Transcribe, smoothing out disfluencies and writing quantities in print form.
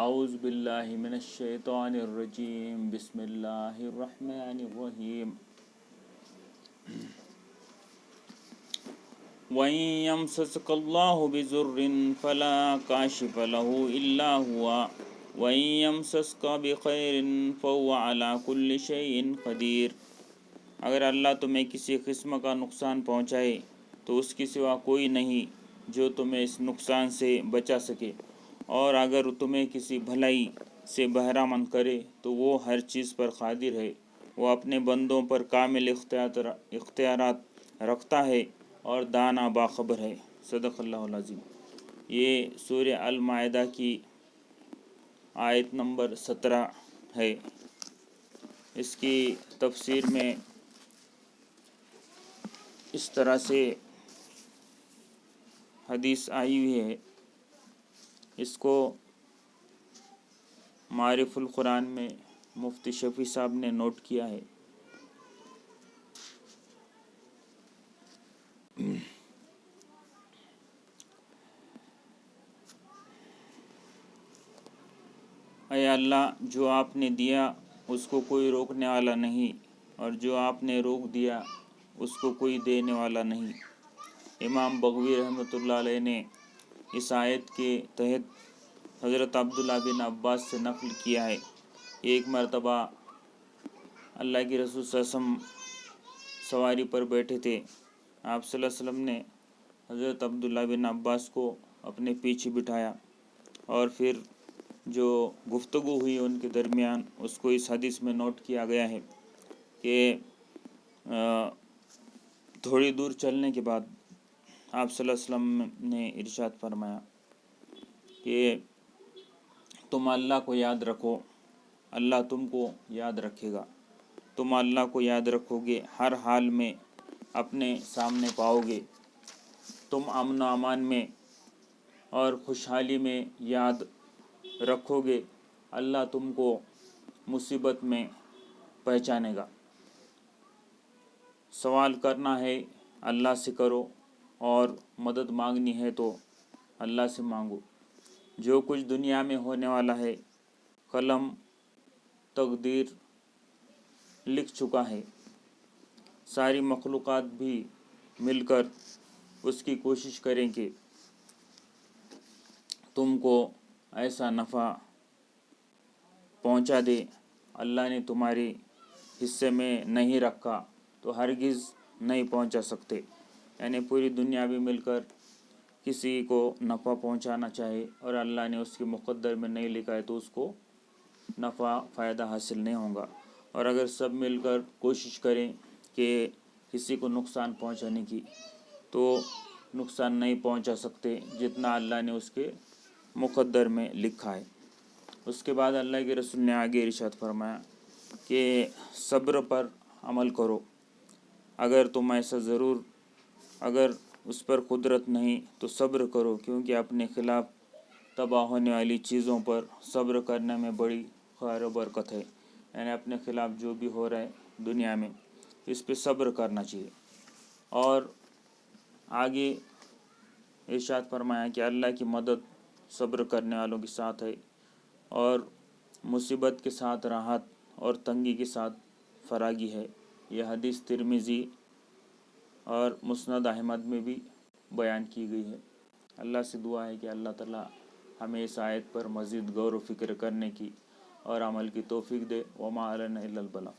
اعوذ باللہ من الشیطان الرجیم بسم اللہ الرحمن الرحیم وَإِن يَمْسَسْكَ اللَّهُ بِضُرٍّ فَلَا كَاشِفَ لَهُ إِلَّا هُوَ وَإِن يَمْسَسْكَ بِخَيْرٍ فَهُوَ عَلَى كُلِّ شَيْءٍ قَدِيرٌ اگر اللہ تمہیں کسی قسم کا نقصان پہنچائے تو اس کی سوا کوئی نہیں جو تمہیں اس نقصان سے بچا سکے، اور اگر تمہیں کسی بھلائی سے بہرہ مند کرے تو وہ ہر چیز پر قادر ہے۔ وہ اپنے بندوں پر کامل اختیارات رکھتا ہے اور دانا باخبر ہے۔ صدق اللہ العظیم۔ یہ سورہ المائدہ کی آیت نمبر 17 ہے۔ اس کی تفسیر میں اس طرح سے حدیث آئی ہوئی ہے، اس کو معارف القرآن میں مفتی شفیع صاحب نے نوٹ کیا ہے۔ اے اللہ، جو آپ نے دیا اس کو کوئی روکنے والا نہیں، اور جو آپ نے روک دیا اس کو کوئی دینے والا نہیں۔ امام بغوی رحمۃ اللہ علیہ نے اس آیت کے تحت حضرت عبداللہ بن عباس سے نقل کیا ہے کہ ایک مرتبہ اللہ کے رسول صلی اللہ علیہ وسلم سواری پر بیٹھے تھے۔ آپ صلی اللہ علیہ وسلم نے حضرت عبداللہ بن عباس کو اپنے پیچھے بٹھایا، اور پھر جو گفتگو ہوئی ان کے درمیان اس کو اس حدیث میں نوٹ کیا گیا ہے کہ تھوڑی دور چلنے کے بعد آپ صلی اللہ علیہ وسلم نے ارشاد فرمایا کہ تم اللہ کو یاد رکھو، اللہ تم کو یاد رکھے گا۔ تم اللہ کو یاد رکھو گے، ہر حال میں اپنے سامنے پاؤ گے۔ تم امن و امان میں اور خوشحالی میں یاد رکھو گے، اللہ تم کو مصیبت میں پہچانے گا۔ سوال کرنا ہے اللہ سے کرو، اور مدد مانگنی ہے تو اللہ سے مانگو۔ جو کچھ دنیا میں ہونے والا ہے قلم تقدیر لکھ چکا ہے۔ ساری مخلوقات بھی مل کر اس کی کوشش کریں کہ تم کو ایسا نفع پہنچا دے۔ اللہ نے تمہارے حصے میں نہیں رکھا تو ہرگز نہیں پہنچا سکتے۔ یعنی پوری دنیا بھی مل کر کسی کو نفع پہنچانا چاہے اور اللہ نے اس کے مقدر میں نہیں لکھا ہے تو اس کو نفع فائدہ حاصل نہیں ہوگا۔ اور اگر سب مل کر کوشش کریں کہ کسی کو نقصان پہنچانے کی تو نقصان نہیں پہنچا سکتے جتنا اللہ نے اس کے مقدر میں لکھا ہے۔ اس کے بعد اللہ کے رسول نے آگے ارشاد فرمایا کہ صبر پر عمل کرو۔ اگر تم ایسا اگر اس پر قدرت نہیں تو صبر کرو، کیونکہ اپنے خلاف تباہ ہونے والی چیزوں پر صبر کرنے میں بڑی خیر و برکت ہے۔ یعنی اپنے خلاف جو بھی ہو رہا ہے دنیا میں اس پہ صبر کرنا چاہیے۔ اور آگے ارشاد فرمایا کہ اللہ کی مدد صبر کرنے والوں کے ساتھ ہے، اور مصیبت کے ساتھ راحت اور تنگی کے ساتھ فراگی ہے۔ یہ حدیث ترمذی اور مسند احمد میں بھی بیان کی گئی ہے۔ اللہ سے دعا ہے کہ اللہ تعالی ہمیں اس آیت پر مزید غور و فکر کرنے کی اور عمل کی توفیق دے۔ وما علینا الا البلاغ۔